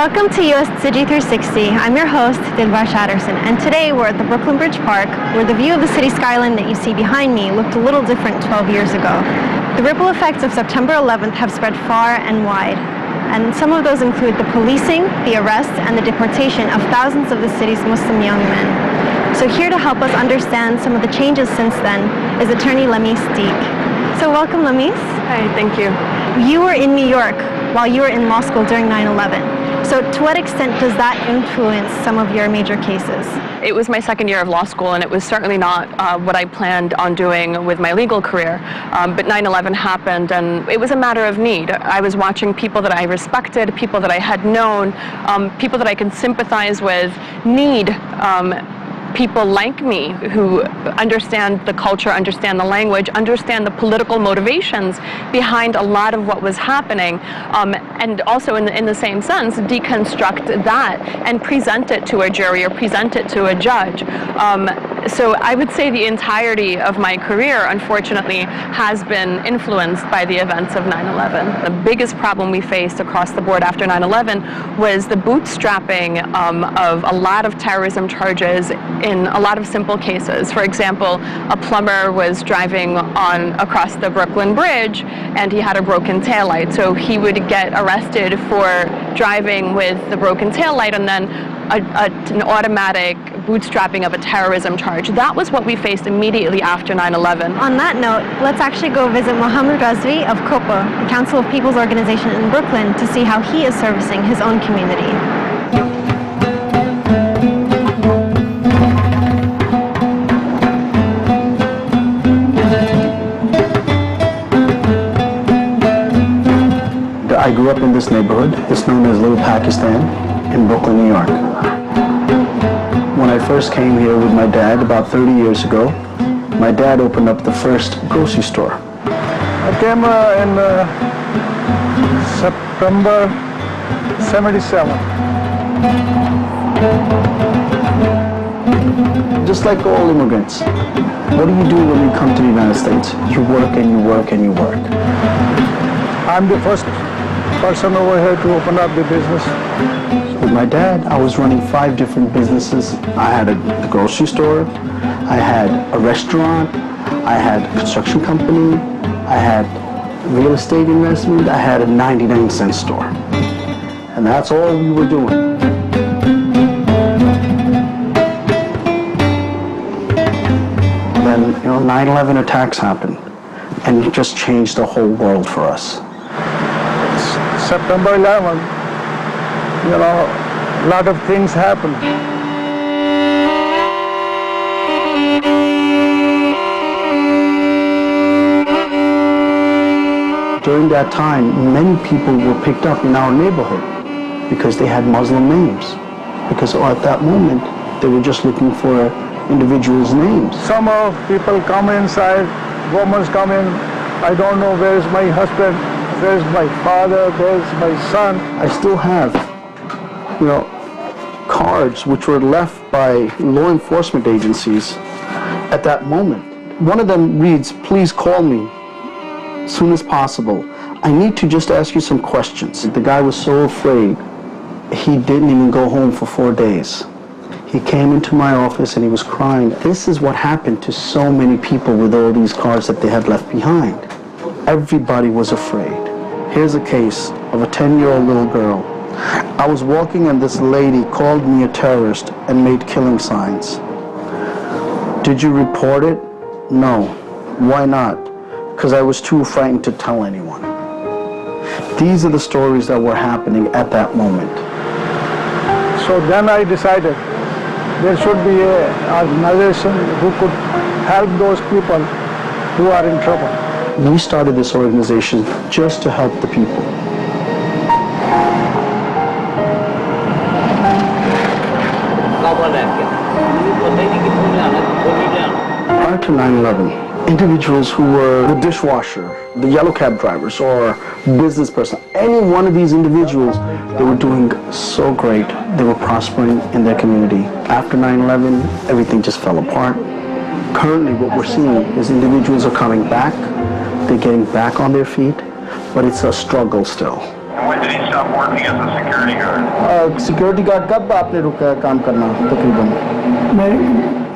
Welcome to US Tzu Chi 360. I'm your host, Dilbar Shatterson, and today we're at the Brooklyn Bridge Park, where the view of the city skyline that you see behind me looked a little different 12 years ago. The ripple effects of September 11th have spread far and wide, and some of those include the policing, the arrest, and the deportation of thousands of the city's Muslim young men. So here to help us understand some of the changes since then is attorney Lamis Deek. So welcome, Lamis. Hi, thank you. You were in New York while you were in law school during 9/11. So to what extent does that influence some of your major cases? It was my second year of law school, and it was certainly not what I planned on doing with my legal career. But 9/11 happened, and it was a matter of need. I was watching people that I respected, people that I had known, people that I could sympathize with, need people like me who understand the culture, understand the language, understand the political motivations behind a lot of what was happening, and also in the same sense, deconstruct that and present it to a jury or present it to a judge. So I would say the entirety of my career, unfortunately, has been influenced by the events of 9/11. The biggest problem we faced across the board after 9/11 was the bootstrapping of a lot of terrorism charges in a lot of simple cases. For example, a plumber was driving across the Brooklyn Bridge and he had a broken taillight. So he would get arrested for driving with the broken taillight and then an automatic bootstrapping of a terrorism charge. That was what we faced immediately after 9/11. On that note, let's actually go visit Mohammed Razvi of COPA, the Council of People's Organization in Brooklyn, to see how he is servicing his own community. I grew up in this neighborhood. It's known as Little Pakistan in Brooklyn, New York. When I first came here with my dad about 30 years ago, my dad opened up the first grocery store. I came in September 77. Just like all immigrants, what do you do when you come to the United States? You work and you work and you work. I'm the first person over here to open up the business. With my dad, I was running 5 different businesses. I had a grocery store, I had a restaurant, I had a construction company, I had real estate investment, I had a 99-cent store. And that's all we were doing. Then, 9/11 attacks happened, and it just changed the whole world for us. September 11, a lot of things happened. During that time, many people were picked up in our neighborhood because they had Muslim names. Because at that moment, they were just looking for individuals' names. Some of people come inside, women come in, I don't know where's my husband, where's my father, where's my son. I still have, cards which were left by law enforcement agencies at that moment. One of them reads, "Please call me as soon as possible. I need to just ask you some questions." The guy was so afraid, he didn't even go home for 4 days. He came into my office and he was crying. This is what happened to so many people with all these cards that they had left behind. Everybody was afraid. Here's a case of a 10-year-old little girl. I was walking and this lady called me a terrorist and made killing signs. Did you report it? No. Why not? Because I was too frightened to tell anyone. These are the stories that were happening at that moment. So then I decided there should be an organization who could help those people who are in trouble. We started this organization just to help the people. Prior to 9/11, individuals who were the dishwasher, the yellow cab drivers, or business person, any one of these individuals, they were doing so great. They were prospering in their community. After 9/11, everything just fell apart. Currently, what we're seeing is individuals are coming back. They're getting back on their feet, but it's a struggle still. And when did he stop working as a security guard? Security guard कब आपने रुका काम करना तकरीबन?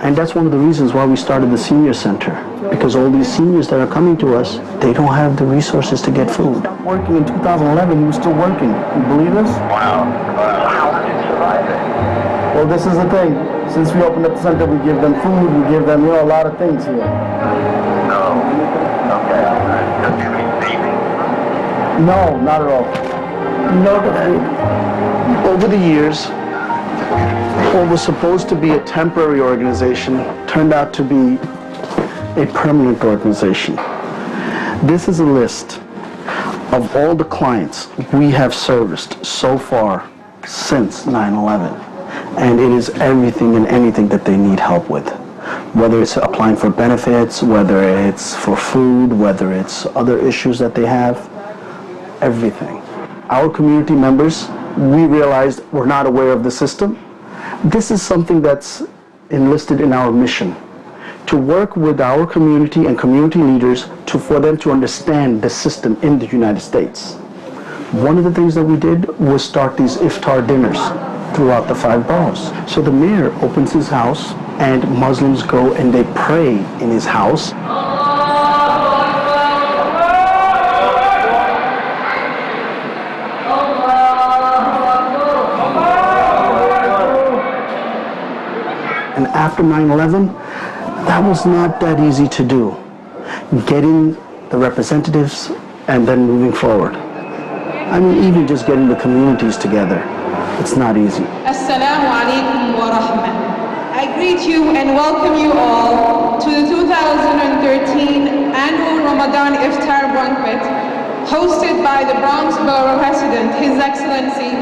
And that's one of the reasons why we started the senior center, because all these seniors that are coming to us, they don't have the resources to get food. Working in 2011, he was still working. You believe this? Wow. How did you survive it? Well, this is the thing. Since we opened up the center, we give them food, we give them, a lot of things here. No. Okay. Does he have any savings? No, not at all. Not at all. Over the years, what was supposed to be a temporary organization turned out to be a permanent organization. This is a list of all the clients we have serviced so far since 9/11, and it is everything and anything that they need help with. Whether it's applying for benefits, whether it's for food, whether it's other issues that they have, everything. Our community members, we realized we're not aware of the system. This is something that's enlisted in our mission, to work with our community and community leaders for them to understand the system in the United States. One of the things that we did was start these iftar dinners throughout the 5 boroughs. So the mayor opens his house and Muslims go and they pray in his house. And after 9/11, that was not that easy to do. Getting the representatives and then moving forward. I mean, even just getting the communities together, it's not easy. Assalamu alaikum wa rahmah. I greet you and welcome you all to the 2013 annual Ramadan Iftar Banquet hosted by the Bronx Borough President, His Excellency,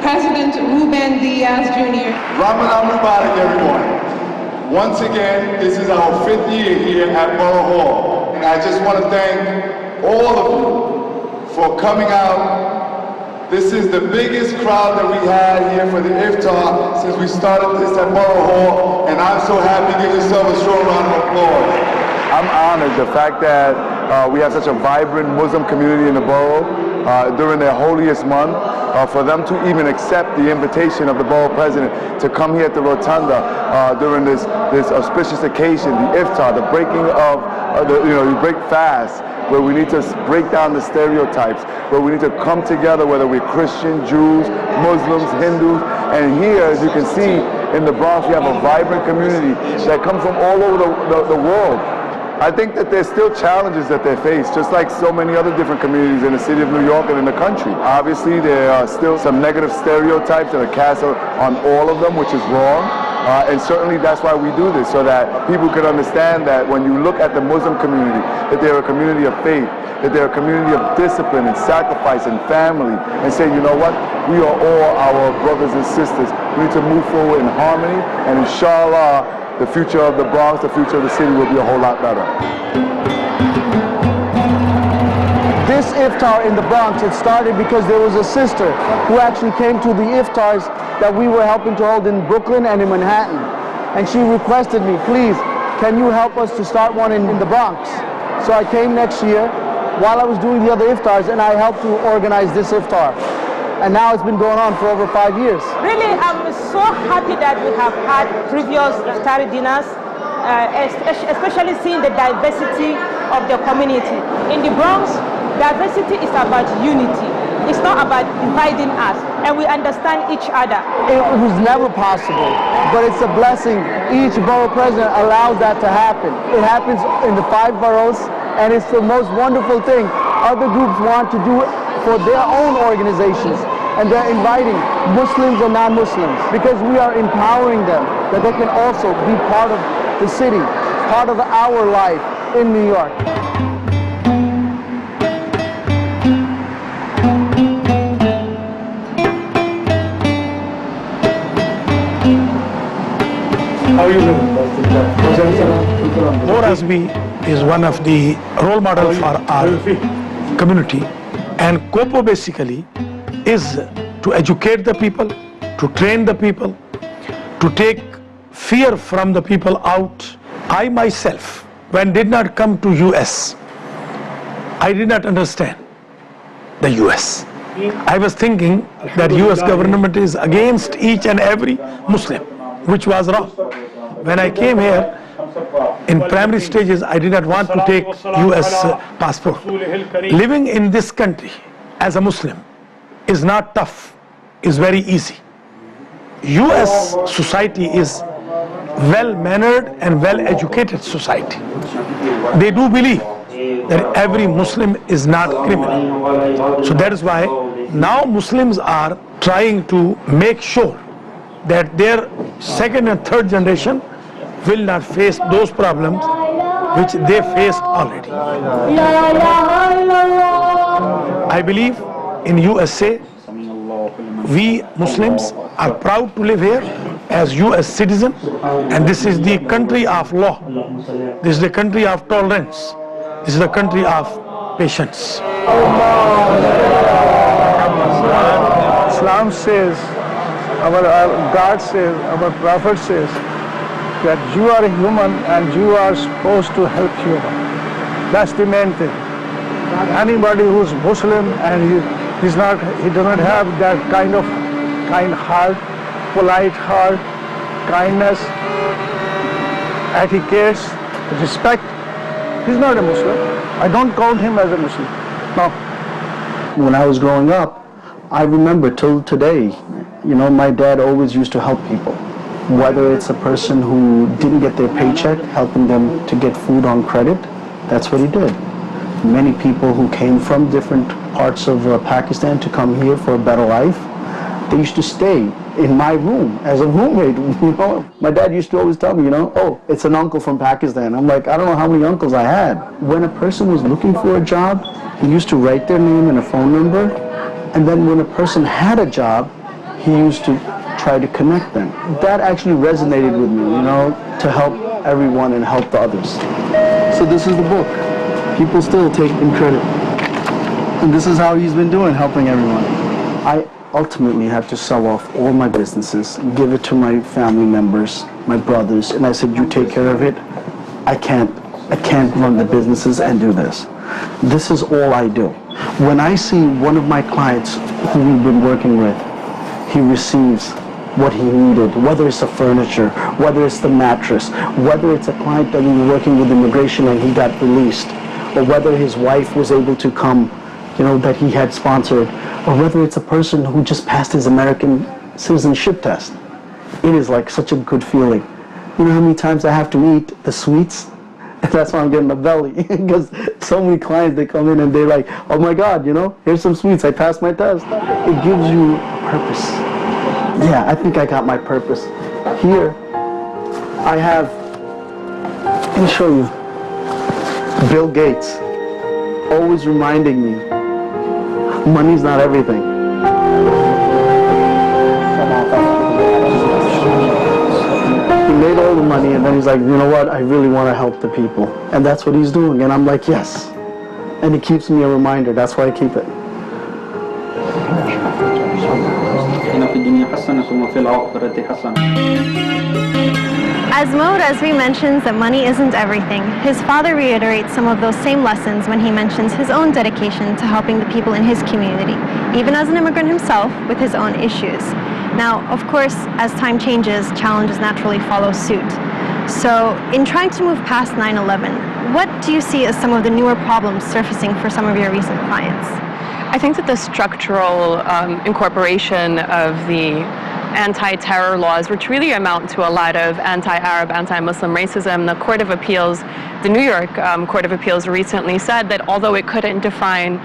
President Ruben Diaz Jr. Ramadan Mubarak, everyone. Once again, this is our 5th year here at Borough Hall. And I just want to thank all of you for coming out. This is the biggest crowd that we had here for the iftar since we started this at Borough Hall. And I'm so happy. Give yourself a strong round of applause. I'm honored the fact that we have such a vibrant Muslim community in the borough during their holiest month. For them to even accept the invitation of the borough president to come here at the rotunda during this auspicious occasion, the iftar, the breaking of you break fast, where we need to break down the stereotypes, where we need to come together, whether we're Christian, Jews, Muslims, Hindus. And here, as you can see, in the Bronx, we have a vibrant community that comes from all over the world. I think that there's still challenges that they face, just like so many other different communities in the city of New York and in the country. Obviously, there are still some negative stereotypes that are cast on all of them, which is wrong. And certainly that's why we do this, so that people can understand that when you look at the Muslim community, that they're a community of faith, that they're a community of discipline and sacrifice and family, and say, you know what, we are all our brothers and sisters. We need to move forward in harmony, and inshallah, the future of the Bronx, the future of the city will be a whole lot better. This iftar in the Bronx, it started because there was a sister who actually came to the iftars that we were helping to hold in Brooklyn and in Manhattan. And she requested me, please, can you help us to start one in the Bronx? So I came next year while I was doing the other iftars, and I helped to organize this iftar. And now it's been going on for over 5 years. Really, I'm so happy that we have had previous iftar dinners, especially seeing the diversity of the community. In the Bronx, diversity is about unity. It's not about dividing us, and we understand each other. It was never possible, but it's a blessing. Each borough president allows that to happen. It happens in the 5 boroughs, and it's the most wonderful thing. Other groups want to do it for their own organizations, and they're inviting Muslims and non-Muslims because we are empowering them that they can also be part of the city, part of our life in New York. How are you doing? Morasby is one of the role models for our community, and COPO basically is to educate the people, to train the people, to take fear from the people out. I myself, when did not come to US, I did not understand the US. I was thinking that US government is against each and every Muslim, which was wrong. When I came here, in primary stages, I did not want to take US passport. Living in this country as a Muslim is not tough, is very easy. US society is well-mannered and well-educated society. They do believe that every Muslim is not criminal. So that is why now Muslims are trying to make sure that their second and third generation will not face those problems which they faced already. I believe in USA, we Muslims are proud to live here as US citizens, and this is the country of law. This is the country of tolerance. This is the country of patience. Islam says, our God says, our Prophet says, that you are a human and you are supposed to help human. That's the main thing. Anybody who's Muslim and he does not have that kind of kind heart, polite heart, kindness, etiquette, respect, he's not a Muslim. I don't count him as a Muslim. No. When I was growing up, I remember till today, my dad always used to help people. Whether it's a person who didn't get their paycheck, helping them to get food on credit, that's what he did. Many people who came from different parts of Pakistan to come here for a better life, they used to stay in my room as a roommate. My dad used to always tell me, oh, it's an uncle from Pakistan. I'm like, I don't know how many uncles I had. When a person was looking for a job, he used to write their name and a phone number, and then when a person had a job, he used to try to connect them. That actually resonated with me, to help everyone and help the others. So this is the book. People still take him credit. And this is how he's been doing, helping everyone. I ultimately had to sell off all my businesses, give it to my family members, my brothers, and I said, you take care of it. I can't run the businesses and do this. This is all I do. When I see one of my clients who we've been working with, he receives what he needed, whether it's the furniture, whether it's the mattress, whether it's a client that we were working with immigration and he got released, or whether his wife was able to come, that he had sponsored, or whether it's a person who just passed his American citizenship test. It is like such a good feeling. You know how many times I have to eat the sweets? That's why I'm getting a belly, because so many clients, they come in and they're like, oh my God, here's some sweets, I passed my test. It gives you a purpose. Yeah, I think I got my purpose. Here, I have, let me show you, Bill Gates, always reminding me, money's not everything. He made all the money and then he's like, you know what, I really want to help the people. And that's what he's doing. And I'm like, yes. And it keeps me a reminder. That's why I keep it. As Mo Resvi mentions that money isn't everything, his father reiterates some of those same lessons when he mentions his own dedication to helping the people in his community, even as an immigrant himself with his own issues. Now, of course, as time changes, challenges naturally follow suit. So, in trying to move past 9/11, what do you see as some of the newer problems surfacing for some of your recent clients? I think that the structural incorporation of the anti-terror laws, which really amount to a lot of anti-Arab, anti-Muslim racism, the New York Court of Appeals recently said that although it couldn't define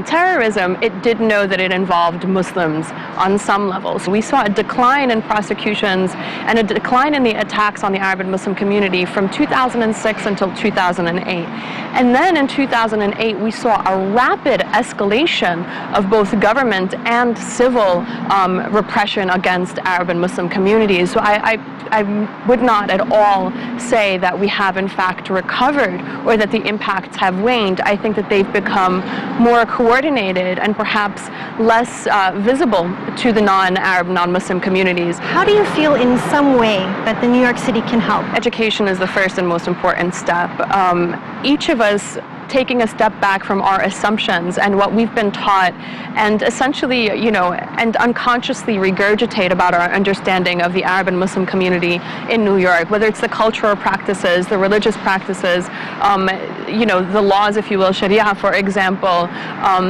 terrorism, it did know that it involved Muslims on some levels. We saw a decline in prosecutions and a decline in the attacks on the Arab and Muslim community from 2006 until 2008. And then in 2008, we saw a rapid escalation of both government and civil repression against Arab and Muslim communities. So I would not at all say that we have in fact recovered or that the impacts have waned. I think that they've become more coordinated and perhaps less visible to the non-Arab, non-Muslim communities. How do you feel in some way that the New York City can help? Education is the first and most important step. Each of us taking a step back from our assumptions and what we've been taught, and essentially, and unconsciously regurgitate about our understanding of the Arab and Muslim community in New York, whether it's the cultural practices, the religious practices, the laws, if you will, Sharia, for example,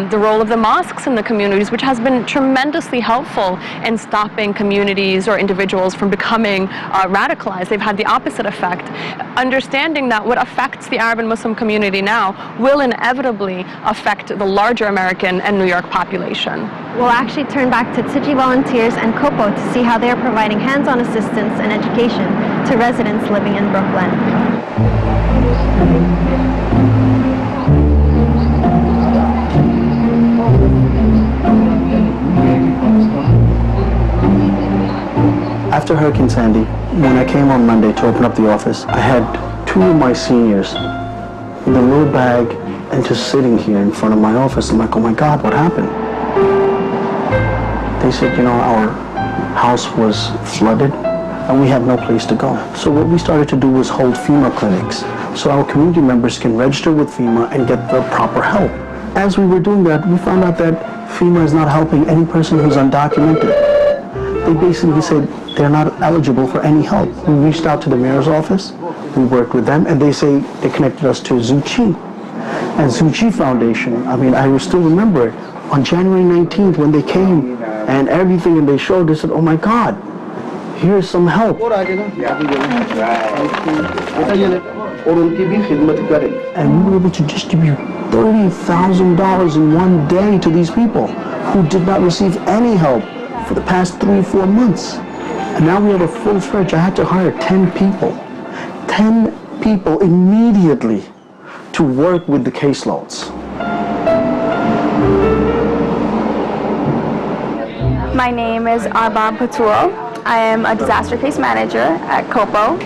the role of the mosques in the communities, which has been tremendously helpful in stopping communities or individuals from becoming radicalized. They've had the opposite effect. Understanding that what affects the Arab and Muslim community now will inevitably affect the larger American and New York population. We'll actually turn back to Tzu Chi volunteers and Kopo to see how they are providing hands-on assistance and education to residents living in Brooklyn. After Hurricane Sandy, when I came on Monday to open up the office, I had two of my seniors with a little bag and just sitting here in front of my office. I'm like, oh my God, what happened? They said, our house was flooded and we have no place to go. So what we started to do was hold FEMA clinics so our community members can register with FEMA and get the proper help. As we were doing that, we found out that FEMA is not helping any person who's undocumented. They basically said they're not eligible for any help. We reached out to the mayor's office, we worked with them, and they say they connected us to Tzu Chi. And Tzu Chi Foundation, I will still remember it, on January 19th when they came and everything, and they showed, they said, oh my God, here's some help. And we were able to distribute $30,000 in one day to these people who did not receive any help for the past 3-4 months. And now we have a full stretch. I had to hire 10 people. 10 people immediately to work with the caseloads. My name is Arbab Patul. I am a disaster case manager at Kopo.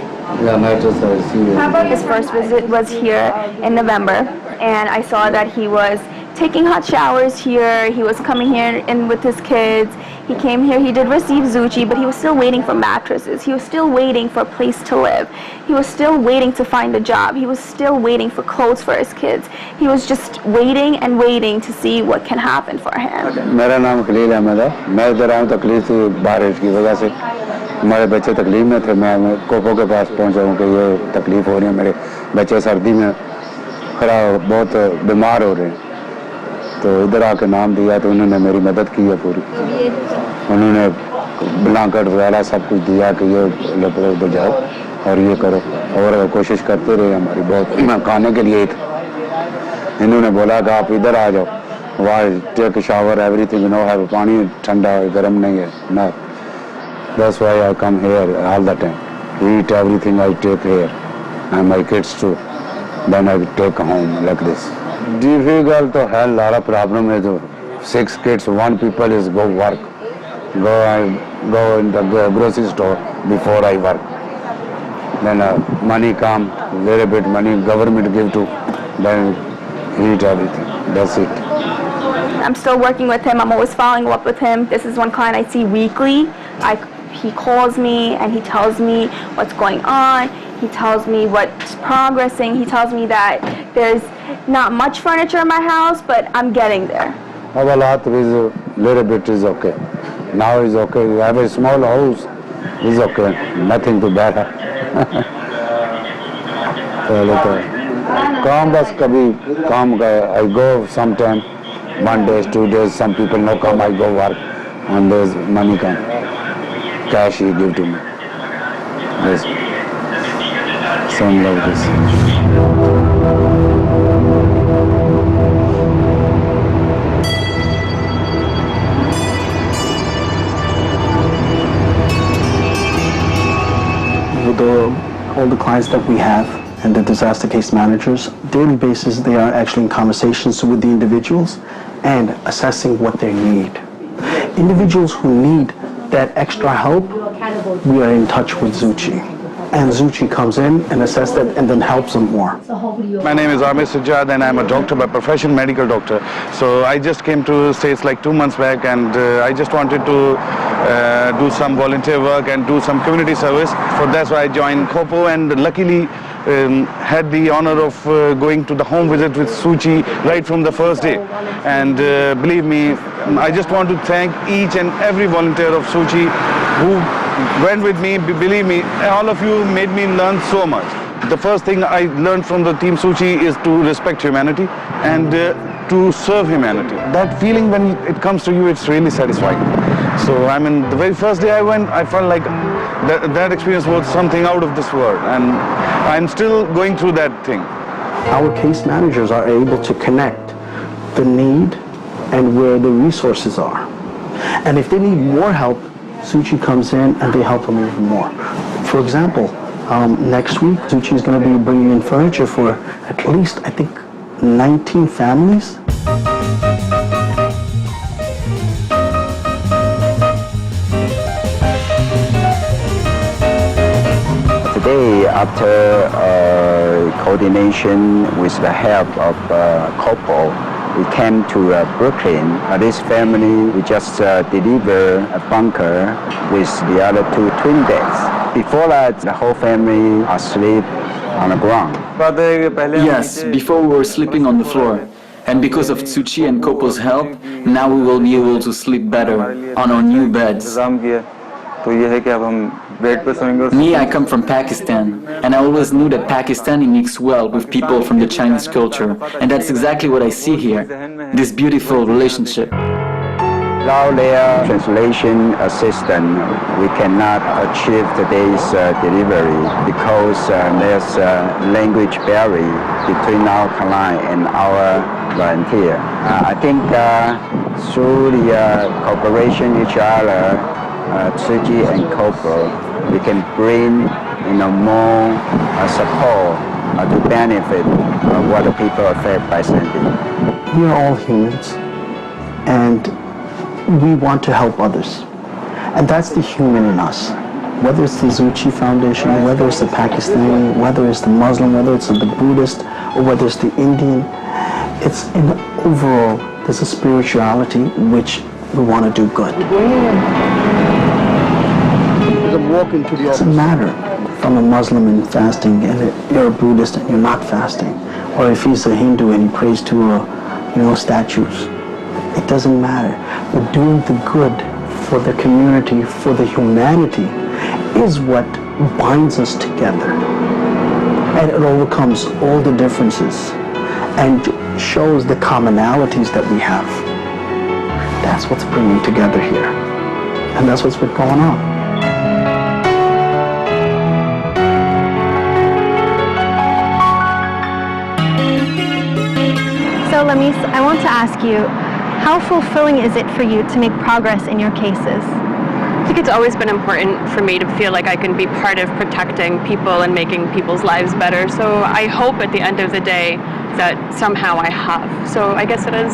His first visit was here in November, and I saw that he was taking hot showers here. He was coming here in with his kids. He came here, he did receive Tzu Chi, but he was still waiting for mattresses. He was still waiting for a place to live. He was still waiting to find a job. He was still waiting for clothes for his kids. He was just waiting and waiting to see what can happen for him. मेरा नाम खलील अहमद है। मैं इधर आया हूँ तकलीफ थी बारिश की वजह से। हमारे बच्चे तकलीफ में थे। मैं कोपो के पास पहुँचा हूँ कि ये तकलीफ हो रही है। मेरे बच्चे सर्दी में खराब बहुत बीमार हो रहे हैं। तो इधर आके नाम दिया तो उन्होंने मेरी मदद की है पूरी। उन्होंने ब्लैंकेट वगैरह सब कुछ दिया कि ये लेकर उधर जाओ और ये करो, और कोशिश करते रहे हमारी बहुत। खाने के लिए इन्होंने बोला कि आप इधर आ जाओ, वहाँ टेक शावर एवरीथिंग नो है, पानी ठंडा गर्म नहीं है ना। That's why I come here all the time. Eat everything I take here and my kids too. Then I take home like this. Difficult to have a lot of problem with 6 kids. One people is go work, go in the grocery store before I work. Then money come, very bit money government give to, then eat everything. That's it. I'm still working with him. I'm always following up with him. This is one client I see weekly. He calls me and he tells me what's going on. He tells me what's progressing. He tells me that there's not much furniture in my house, but I'm getting there. Our lot is a little bit is okay. Now is okay. We have a small house. Is okay. Nothing to bad. काम बस कभी काम का I go sometime 1 day 2 days. Some people no come. I go work. And there's money come. Cash he give to me. Yes. Something like this. All the clients that we have and the disaster case managers, daily basis, they are actually in conversations with the individuals and assessing what they need. Individuals who need that extra help, we are in touch with Tzu Chi. And Tzu Chi comes in and assesses that and then helps them more. My name is Ahmed Sujad and I'm a doctor by profession, medical doctor. So I just came to States like 2 months back, and I just wanted to do some volunteer work and do some community service. So that's why I joined Kopo, and luckily had the honor of going to the home visit with Tzu Chi right from the first day. And believe me, I just want to thank each and every volunteer of Tzu Chi who went with me. Believe me, all of you made me learn so much. The first thing I learned from the team Tzu Chi is to respect humanity and to serve humanity. That feeling when it comes to you, it's really satisfying. So I mean, the very first day I went, I felt like that experience was something out of this world, and I'm still going through that thing. Our case managers are able to connect the need and where the resources are. And if they need more help, Tzu Chi comes in and they help them even more. For example, next week, Tzu Chi is going to be bringing in furniture for at least, I think, 19 families. Today, after coordination with the help of couple, we came to Brooklyn. This family, we just delivered a bunker with the other two twin beds. Before that, the whole family asleep on the ground. Yes, before we were sleeping on the floor. And because of Tzu Chi and Kopo's help, now we will be able to sleep better on our new beds. Me, I come from Pakistan, and I always knew that Pakistani mix well with people from the Chinese culture, and that's exactly what I see here, this beautiful relationship. Without their translation assistant, we cannot achieve today's delivery because there's a language barrier between our client and our volunteer. I think through the cooperation each other, Tzu Chi and Kopo, we can bring more support to benefit what the people affected by Sandy. We are all humans, and we want to help others. And that's the human in us. Whether it's the Tzu Chi Foundation, whether it's the Pakistani, whether it's the Muslim, whether it's the Buddhist, or whether it's the Indian, it's in the overall, there's a spirituality which we want to do good. It doesn't matter if I'm a Muslim and fasting and you're a Buddhist and you're not fasting, or if he's a Hindu and he prays to statues. It doesn't matter. But doing the good for the community, for the humanity, is what binds us together. And it overcomes all the differences and shows the commonalities that we have. That's what's bringing together here. And that's what's been going on. So Lamis, I want to ask you, how fulfilling is it for you to make progress in your cases? I think it's always been important for me to feel like I can be part of protecting people and making people's lives better. So I hope at the end of the day that somehow I have. So I guess it is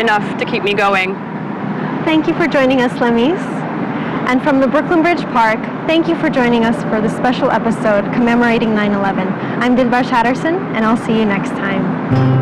enough to keep me going. Thank you for joining us, Lamis. And from the Brooklyn Bridge Park, thank you for joining us for this special episode commemorating 9/11. I'm Dilbar Shatterson, and I'll see you next time.